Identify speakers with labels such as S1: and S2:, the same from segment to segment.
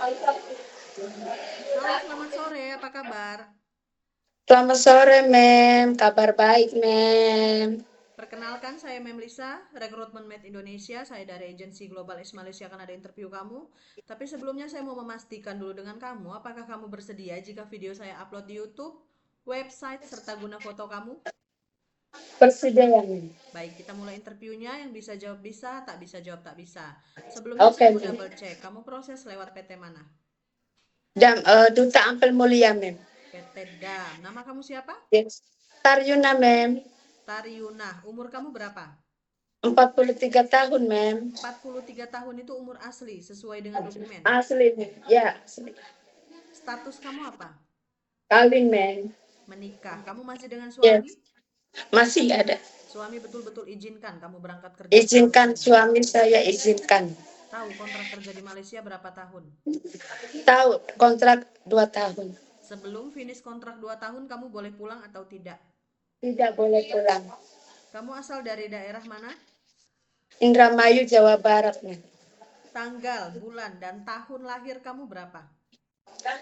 S1: Halo, selamat sore. Apa kabar?
S2: Selamat sore, Mem. Kabar baik, Mem.
S1: Perkenalkan, saya Mem Lisa, Rekrutmen Med Indonesia. Saya dari agensi Global X Malaysia akan ada interview kamu. Tapi sebelumnya saya mau memastikan dulu dengan kamu, apakah kamu bersedia jika video saya upload di YouTube, website, serta guna foto kamu?
S2: Bersedia, Mem.
S1: Baik, kita mulai interviewnya. Yang bisa jawab bisa, tak bisa jawab tak bisa. Sebelumnya saya
S2: Oke,
S1: mau
S2: Mem.
S1: double check, kamu proses lewat PT mana?
S2: Duta Ampel Mulia, Mem.
S1: PT DAM. Nama kamu siapa?
S2: Yes. Taryuna, Mem.
S1: Tariuna. Umur kamu berapa?
S2: 43 tahun, Mem.
S1: 43 tahun itu umur asli, sesuai dengan dokumen.
S2: Asli, Mem. Ya, asli.
S1: Status kamu apa?
S2: Kawin, Mem.
S1: Menikah. Kamu masih dengan suami?
S2: Yes. Masih ada.
S1: Suami betul-betul izinkan kamu berangkat kerja ke
S2: Izinkan
S1: Malaysia.
S2: suami saya, izinkan.
S1: Tahu kontrak kerja di Malaysia berapa tahun?
S2: Tahu kontrak 2 tahun.
S1: Sebelum finish kontrak 2 tahun, kamu boleh pulang atau tidak?
S2: Tidak boleh pulang.
S1: Kamu asal dari daerah mana?
S2: Indramayu, Jawa Barat, Mem.
S1: Tanggal, bulan, dan tahun lahir kamu berapa?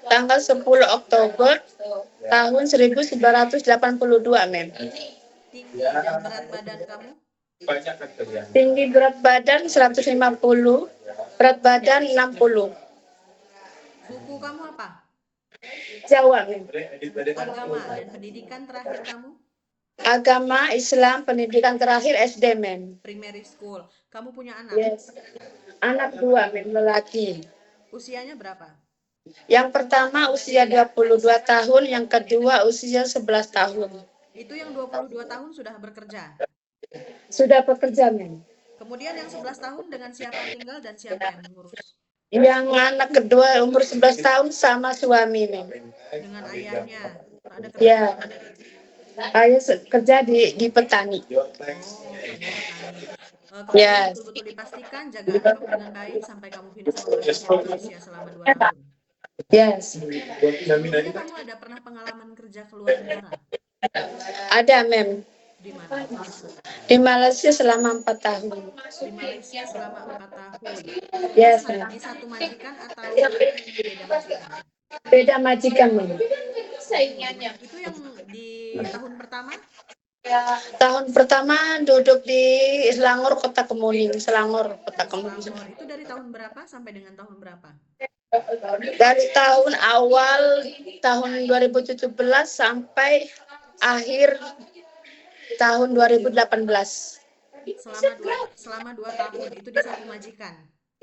S2: Tanggal 10 Oktober tahun 1982, Mem.
S1: Tinggi dan berat badan kamu?
S2: Tinggi berat badan 150, berat badan 60.
S1: Suku kamu apa?
S2: Jawa, Mem.
S1: Agama dan pendidikan terakhir kamu?
S2: Agama Islam, pendidikan terakhir SD, Mem.
S1: Primary school. Kamu punya anak?
S2: Yes. Anak 2, Mem, lelaki.
S1: Usianya berapa?
S2: Yang pertama usia 22 tahun, yang kedua usia 11 tahun.
S1: Itu yang 22 tahun sudah bekerja.
S2: Sudah bekerja, Mem.
S1: Kemudian yang 11 tahun dengan siapa tinggal dan siapa yang mengurus?
S2: Yang anak kedua umur 11 tahun sama suami, Mem.
S1: Dengan ayahnya. Ada kerja
S2: Ya,
S1: apa?
S2: saya kerja di petani.
S1: Oh, kerja petani. Kemudian
S2: Ya,
S1: betul-betul dipastikan jaga anak kamu dengan baik sampai kamu finish kontrak kerja di Malaysia selama 2 tahun.
S2: yes.
S1: Sebelumnya kamu ada pernah pengalaman kerja ke luar negara?
S2: Ada, Mem.
S1: Di mana?
S2: Di Malaysia selama 4 tahun.
S1: Di Malaysia selama 4 tahun. Itu
S2: Yes, Mem.
S1: di satu majikan atau beda majikan?
S2: Beda majikan, Mem.
S1: Itu yang di tahun pertama?
S2: Tahun pertama duduk di Selangor, Kota Kemuning. Selangor, Kota Kemuning.
S1: Selangor. Itu dari tahun berapa sampai dengan tahun berapa?
S2: Dari tahun awal tahun 2017 sampai akhir tahun 2018.
S1: Selama 2 tahun itu di satu majikan.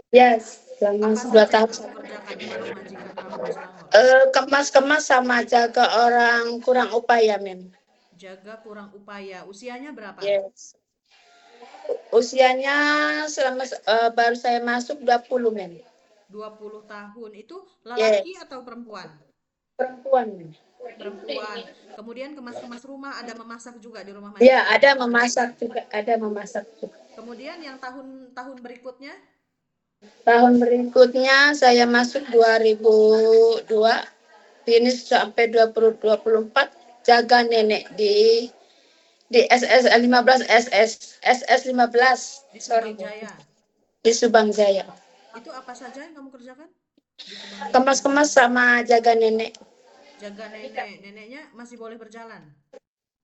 S2: Yes, selama
S1: Apa
S2: 2
S1: saja yang
S2: tahun.
S1: kamu kerjakan di rumah majikan kamu di Selangor?
S2: Kemas-kemas sama jaga orang kurang upaya, Mem.
S1: Jaga kurang upaya. Usianya berapa?
S2: Yes. Usianya selama baru saya masuk 20, Mem.
S1: 20 tahun. Itu
S2: Yes.
S1: lelaki atau perempuan?
S2: Perempuan, Mem.
S1: Perempuan. Kemudian kemas-kemas rumah, ada memasak juga di rumah
S2: Ya,
S1: majikan.
S2: ada memasak juga, ada memasak juga.
S1: Kemudian yang tahun-tahun berikutnya?
S2: Tahun berikutnya saya masuk 2002, finish sampai 2024 jaga nenek di SS 15 SS 15.
S1: Di
S2: Sorry,
S1: Subang Jaya.
S2: di Subang Jaya.
S1: Itu apa saja yang kamu kerjakan di Subang Jaya?
S2: Kemas-kemas sama jaga nenek.
S1: Jaga nenek. Neneknya masih boleh berjalan?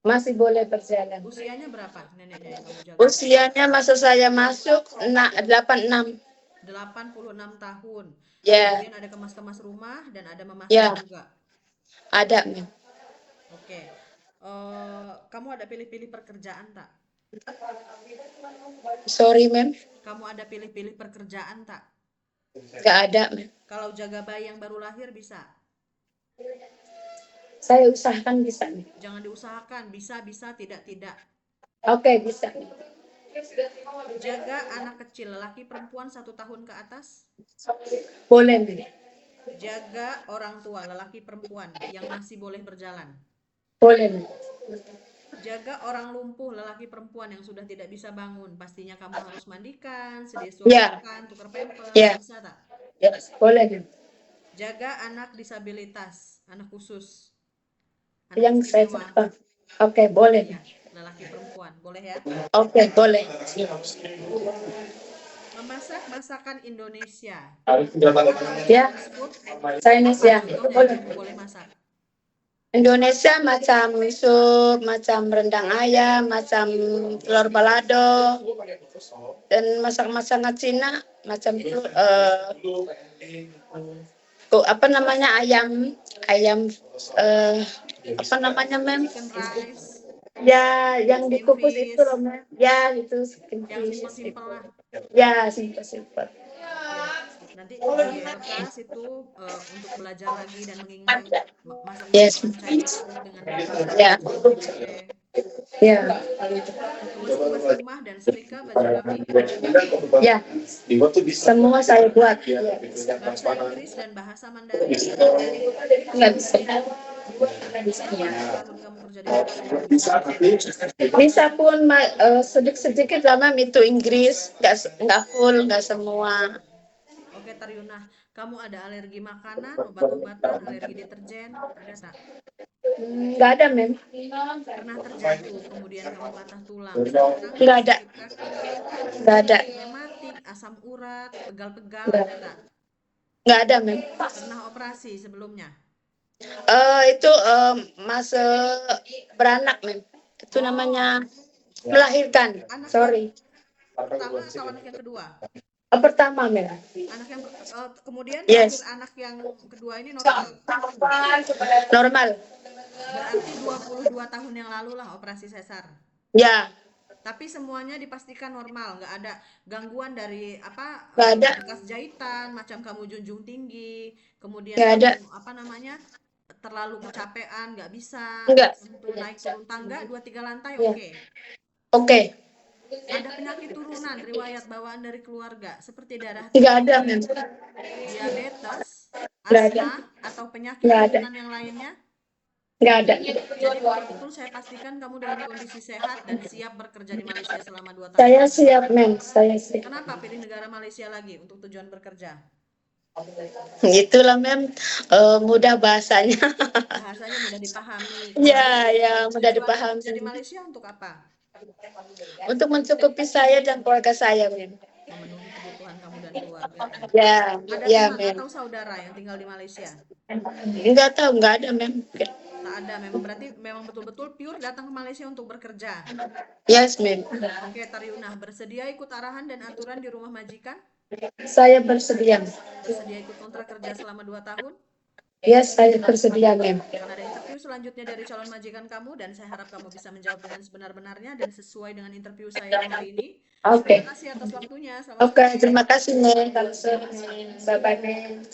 S2: Masih boleh berjalan.
S1: Usianya berapa neneknya yang kamu jaga?
S2: Usianya masa saya masuk 86.
S1: 86 tahun.
S2: Ya,
S1: Kemudian ada kemas-kemas rumah dan ada memasak
S2: ya,
S1: juga.
S2: ada, Mem.
S1: Oke. Kamu ada pilih-pilih pekerjaan tak?
S2: Sorry, Mem.
S1: Kamu ada pilih-pilih pekerjaan tak?
S2: Gak ada, Mem.
S1: Kalau jaga bayi yang baru lahir bisa?
S2: Saya usahakan bisa, Mem.
S1: Jangan diusahakan, bisa, tidak.
S2: Oke, bisa.
S1: Jaga anak kecil, lelaki perempuan 1 tahun ke atas?
S2: Boleh, Mem.
S1: Jaga orang tua, lelaki perempuan yang masih boleh berjalan?
S2: Boleh, Mem.
S1: Jaga orang lumpuh, lelaki perempuan yang sudah tidak bisa bangun. Pastinya kamu harus mandikan, sedia
S2: Ya,
S1: makan, tukar pamper,
S2: ya,
S1: bisa tak?
S2: ya, boleh, Mem.
S1: Jaga anak disabilitas, anak khusus, anak
S2: Yang saya
S1: istimewa.
S2: Oke, boleh.
S1: Ya, lelaki perempuan, boleh ya?
S2: Oke, boleh.
S1: Memasak masakan Indonesia.
S2: Ya,
S1: Fast food
S2: Chinese
S1: Apa
S2: ya.
S1: contohnya yang
S2: Boleh.
S1: kamu boleh masak?
S2: Indonesia macam sup, macam rendang ayam, macam telur balado, dan masak-masakan Cina macam apa namanya ayam eh, apa namanya mem?
S1: Chicken rice,
S2: Ya, yang
S1: steam
S2: dikukus itu
S1: fish,
S2: loh mem. Ya, itu chicken
S1: yang
S2: fish.
S1: simpel-simpel lah.
S2: Ya, simpel-simpel.
S1: Oke, nanti di Elkas itu untuk belajar lagi dan mengingat
S2: Yes.
S1: masak-masakan Chinese food dengan
S2: Ya,
S1: rasa-rasa Cina. Oke.
S2: ya,
S1: Terus kuas rumah dan setrika baju rapi.
S2: ya. Semua saya buat. Ya.
S1: Bahasa Inggris dan bahasa Mandarin.
S2: Nggak bisa.
S1: Berapa tahun kamu kerja di Malaysia yang bisa bahasa Inggris?
S2: Bisa pun sedikit-sedikit lah mem itu Inggris, nggak full, nggak semua.
S1: Oke, Taryunah, kamu ada alergi makanan, obat-obatan, alergi deterjen, ada tak?
S2: Nggak ada mem,
S1: Pernah terjatuh, kemudian kamu patah tulang, sakit
S2: nggak
S1: tangan,
S2: ada,
S1: sakit kaki,
S2: nggak ada,
S1: rematik, asam urat, pegal-pegal,
S2: nggak,
S1: ada tak?
S2: nggak ada mem.
S1: Pernah operasi sebelumnya?
S2: Itu masuk beranak mem, itu
S1: Oh,
S2: namanya melahirkan.
S1: anak yang
S2: Sorry,
S1: pertama atau anak yang kedua?
S2: pertama mem.
S1: Anak yang kemudian lahir
S2: Yes,
S1: anak yang kedua ini normal.
S2: normal.
S1: Berarti 22 tahun yang lalu lah operasi sesar.
S2: Ya,
S1: Tapi semuanya dipastikan normal, nggak ada gangguan dari apa
S2: nggak ada,
S1: bekas jahitan, macam kamu junjung tinggi, kemudian
S2: nggak ada,
S1: kamu apa namanya terlalu kecapean, nggak bisa
S2: nggak.
S1: untuk naik turun tangga 2-3 lantai,
S2: Ya.
S1: oke.
S2: Oke,
S1: Ada penyakit turunan, riwayat bawaan dari keluarga seperti darah
S2: nggak ada
S1: tinggi,
S2: mem,
S1: diabetes,
S2: nggak ada,
S1: asma, atau penyakit
S2: nggak ada,
S1: turunan yang lainnya.
S2: nggak ada.
S1: Jadi betul-betul saya pastikan kamu dalam kondisi sehat dan siap bekerja di Malaysia selama 2 tahun
S2: Saya
S1: ke depan.
S2: siap mem, saya siap.
S1: Kenapa pilih negara Malaysia lagi untuk tujuan bekerja?
S2: Itulah mem, mudah bahasanya.
S1: Bahasanya mudah dipahami. Kalau
S2: Ya, ya, mudah
S1: tujuan bekerja di
S2: dipahami.
S1: Malaysia untuk apa?
S2: Untuk mencukupi saya dan keluarga saya, mem.
S1: Memenuhi kebutuhan kamu dan keluarga ya.
S2: Ya,
S1: Ada
S2: ya,
S1: teman
S2: mem.
S1: atau saudara yang tinggal di Malaysia?
S2: Nggak tahu, nggak ada, mem.
S1: Tak ada, memang berarti memang betul-betul pure datang ke Malaysia untuk bekerja.
S2: Yes, mem.
S1: Oke, Taryunah, bersedia ikut arahan dan aturan di rumah majikan?
S2: Saya bersedia.
S1: Bersedia ikut kontrak kerja selama 2 tahun?
S2: Yes, saya bersedia, mem.
S1: Akan ada interview selanjutnya dari calon majikan kamu dan saya harap kamu bisa menjawab dengan sebenar-benarnya dan sesuai dengan interview saya hari ini.
S2: Oke.
S1: Terima kasih atas waktunya. Selamat
S2: Oke,
S1: sore.
S2: terima kasih, mem. Bye-bye, mem.